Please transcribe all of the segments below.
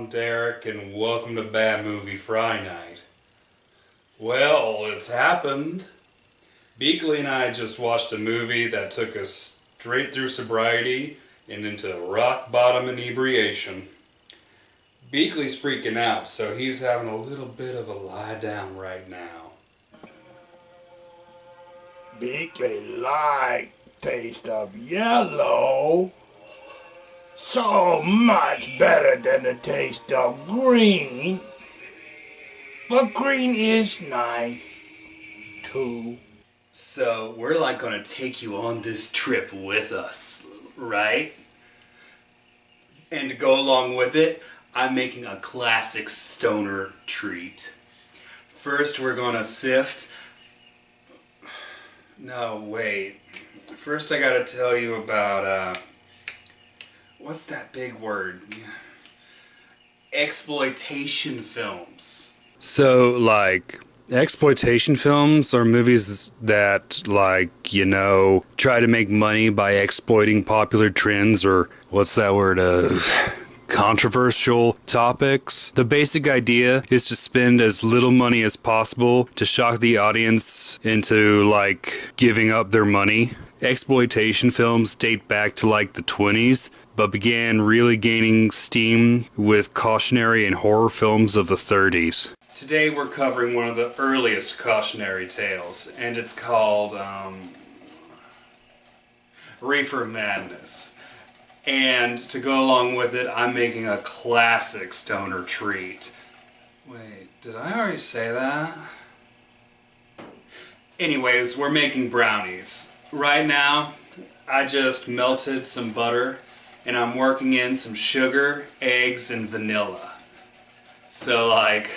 Derek, and welcome to Bad Movie Friday Night. Well, it's happened. Beakley and I just watched a movie that took us straight through sobriety and into rock bottom inebriation. Beakley's freaking out, so he's having a little bit of a lie down right now. Beakley like taste of yellow so much better than the taste of green. But green is nice too. So we're like gonna take you on this trip with us, right? And to go along with it, I'm making a classic stoner treat. First we're gonna sift. No, wait. First I gotta tell you about, what's that big word? Exploitation films. So, like, exploitation films are movies that, like, try to make money by exploiting popular trends or, what's that word, controversial topics. The basic idea is to spend as little money as possible to shock the audience into, like, giving up their money. Exploitation films date back to, like, the 20s, but began really gaining steam with cautionary and horror films of the 30s. Today we're covering one of the earliest cautionary tales, and it's called, Reefer Madness. And to go along with it, I'm making a classic stoner treat. Wait, did I already say that? Anyways, we're making brownies. Right now, I just melted some butter, and I'm working in some sugar, eggs, and vanilla. So, like,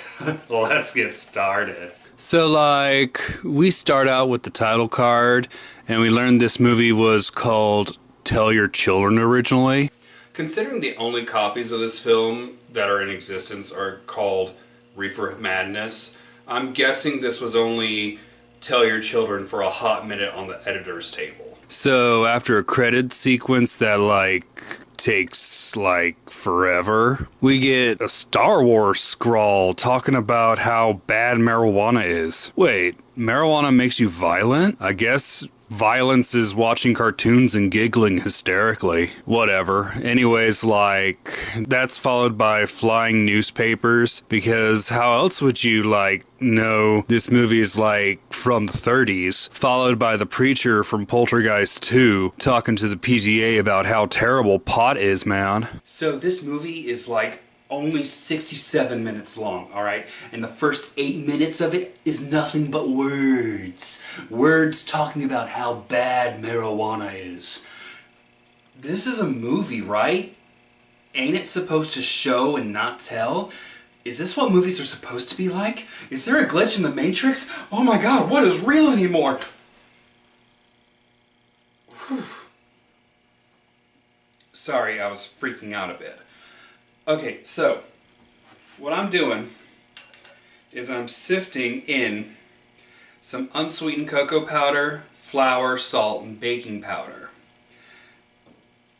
let's get started. So, like, we start out with the title card, and we learned this movie was called Tell Your Children originally. Considering the only copies of this film that are in existence are called Reefer Madness, I'm guessing this was only Tell Your Children for a hot minute on the editor's table. So after a credit sequence that, like, takes, like, forever, we get a Star Wars scrawl talking about how bad marijuana is. Wait, marijuana makes you violent? I guess violence is watching cartoons and giggling hysterically. Whatever. Anyways, like, that's followed by flying newspapers, because how else would you, like, know this movie is, like, from the 30s, followed by the preacher from Poltergeist 2 talking to the PGA about how terrible pot is, man. So this movie is, like, only 67 minutes long, alright? And the first 8 minutes of it is nothing but words. Words talking about how bad marijuana is. This is a movie, right? Ain't it supposed to show and not tell? Is this what movies are supposed to be like? Is there a glitch in the Matrix? Oh my god, what is real anymore? Whew. Sorry, I was freaking out a bit. Okay, so what I'm doing is I'm sifting in some unsweetened cocoa powder, flour, salt, and baking powder.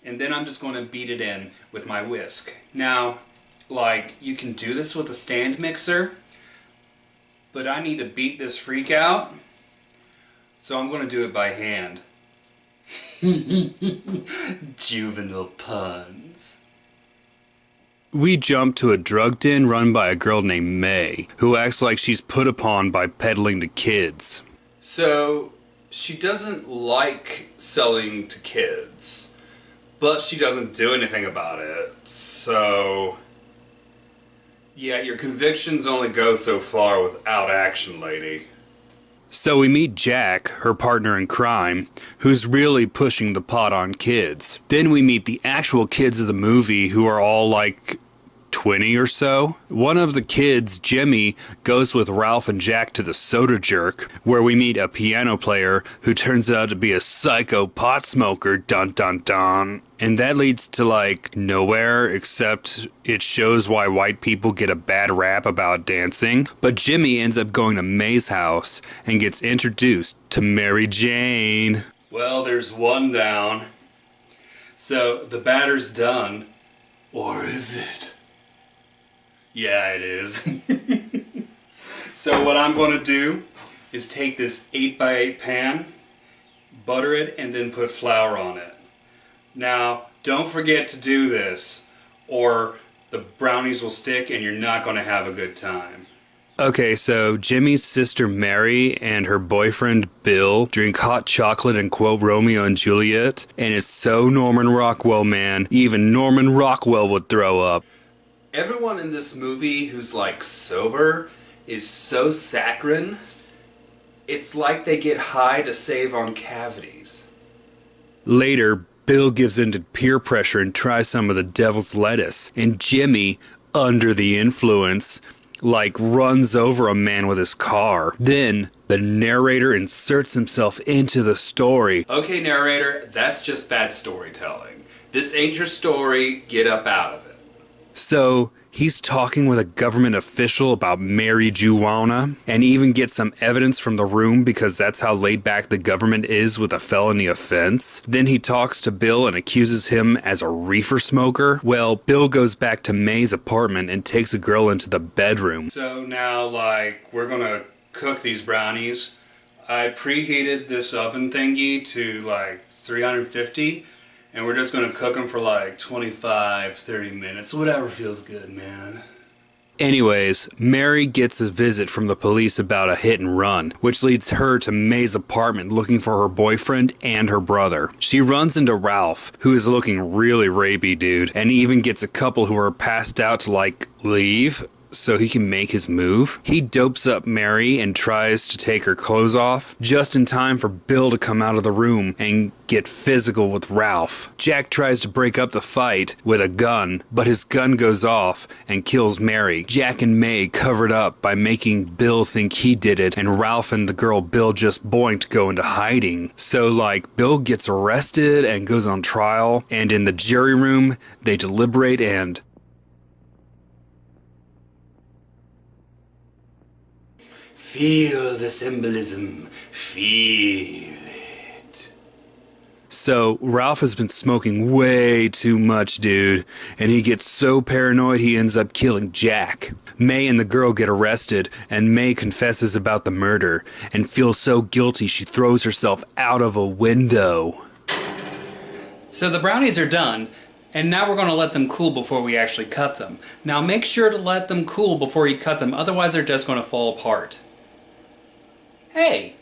And then I'm just going to beat it in with my whisk. Now, like, you can do this with a stand mixer, but I need to beat this freak out, so I'm going to do it by hand. Juvenile puns. We jump to a drug den run by a girl named May, who acts like she's put upon by peddling to kids. So, she doesn't like selling to kids, but she doesn't do anything about it, so yeah, your convictions only go so far without action, lady. So we meet Jack, her partner in crime, who's really pushing the pot on kids. Then we meet the actual kids of the movie, who are all like 20 or so. One of the kids, Jimmy, goes with Ralph and Jack to the Soda Jerk, where we meet a piano player who turns out to be a psycho pot smoker, dun dun dun. And that leads to, like, nowhere, except it shows why white people get a bad rap about dancing. But Jimmy ends up going to May's house and gets introduced to Mary Jane. Well, there's one down. So the batter's done. Or is it? Yeah, it is. So what I'm going to do is take this 8x8 pan, butter it, and then put flour on it. Now, don't forget to do this, or the brownies will stick and you're not going to have a good time. Okay, so Jimmy's sister Mary and her boyfriend Bill drink hot chocolate and quote Romeo and Juliet, and it's so Norman Rockwell, man. Even Norman Rockwell would throw up. Everyone in this movie who's like sober is so saccharine, it's like they get high to save on cavities. Later, Bill gives in to peer pressure and tries some of the devil's lettuce, and Jimmy, under the influence, like runs over a man with his car. Then the narrator inserts himself into the story. Okay, narrator, that's just bad storytelling. This ain't your story, get up out of it. So he's talking with a government official about marijuana and even gets some evidence from the room because that's how laid back the government is with a felony offense. Then he talks to Bill and accuses him as a reefer smoker. Well, Bill goes back to May's apartment and takes a girl into the bedroom. So now, like, we're gonna cook these brownies. I preheated this oven thingy to like 350. And we're just going to cook them for like 25, 30 minutes. Whatever feels good, man. Anyways, Mary gets a visit from the police about a hit and run, which leads her to May's apartment looking for her boyfriend and her brother. She runs into Ralph, who is looking really rapey, dude, and even gets a couple who are passed out to like leave so he can make his move. He dopes up Mary and tries to take her clothes off, just in time for Bill to come out of the room and get physical with Ralph. Jack tries to break up the fight with a gun, but his gun goes off and kills Mary. Jack and May covered up by making Bill think he did it, and Ralph and the girl Bill just boinked go into hiding. So like, Bill gets arrested and goes on trial, and in the jury room, they deliberate and feel the symbolism. Feel it. So, Ralph has been smoking way too much, dude, and he gets so paranoid he ends up killing Jack. May and the girl get arrested, and May confesses about the murder, and feels so guilty she throws herself out of a window. So the brownies are done, and now we're going to let them cool before we actually cut them. Now make sure to let them cool before you cut them, otherwise they're just going to fall apart. Hey,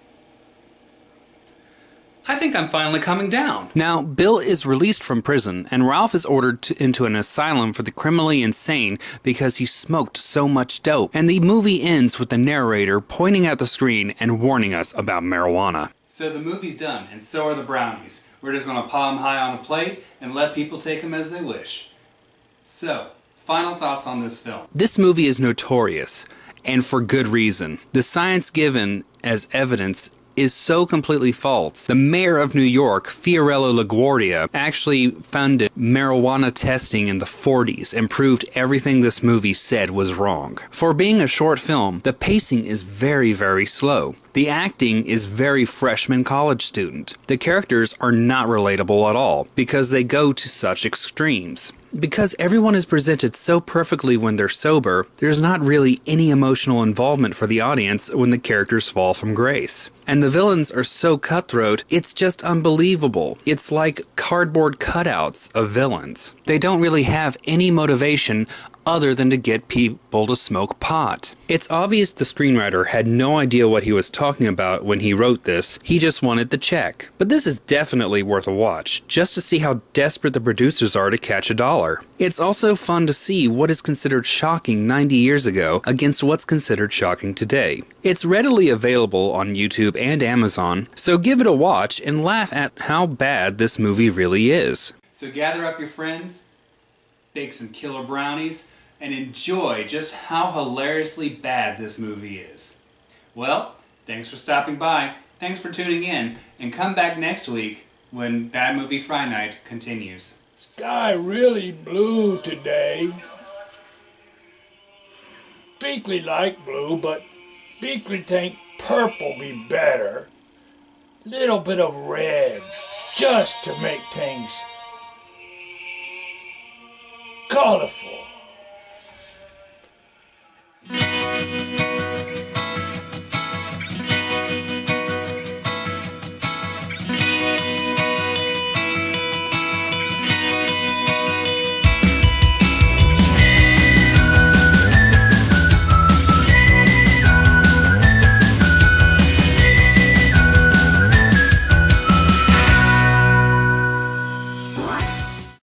I think I'm finally coming down. Now, Bill is released from prison, and Ralph is ordered into an asylum for the criminally insane because he smoked so much dope. And the movie ends with the narrator pointing at the screen and warning us about marijuana. So the movie's done, and so are the brownies. We're just going to pile them high on a plate and let people take them as they wish. So, final thoughts on this film. This movie is notorious, and for good reason. The science given as evidence is so completely false. The mayor of New York, Fiorello LaGuardia, actually funded marijuana testing in the 40s and proved everything this movie said was wrong. For being a short film, the pacing is very, very slow. The acting is very freshman college student. The characters are not relatable at all because they go to such extremes. Because everyone is presented so perfectly when they're sober, there's not really any emotional involvement for the audience when the characters fall from grace. And the villains are so cutthroat, it's just unbelievable. It's like cardboard cutouts of villains. They don't really have any motivation other than to get people to smoke pot. It's obvious the screenwriter had no idea what he was talking about when he wrote this. He just wanted the check. But this is definitely worth a watch, just to see how desperate the producers are to catch a dollar. It's also fun to see what is considered shocking 90 years ago against what's considered shocking today. It's readily available on YouTube and Amazon, so give it a watch and laugh at how bad this movie really is. So gather up your friends, bake some killer brownies, and enjoy just how hilariously bad this movie is. Well, thanks for stopping by, thanks for tuning in, and come back next week when Bad Movie Friday Night continues. Sky really blue today. Beakley like blue, but Beakley think purple be better. Little bit of red, just to make things colorful. Bye.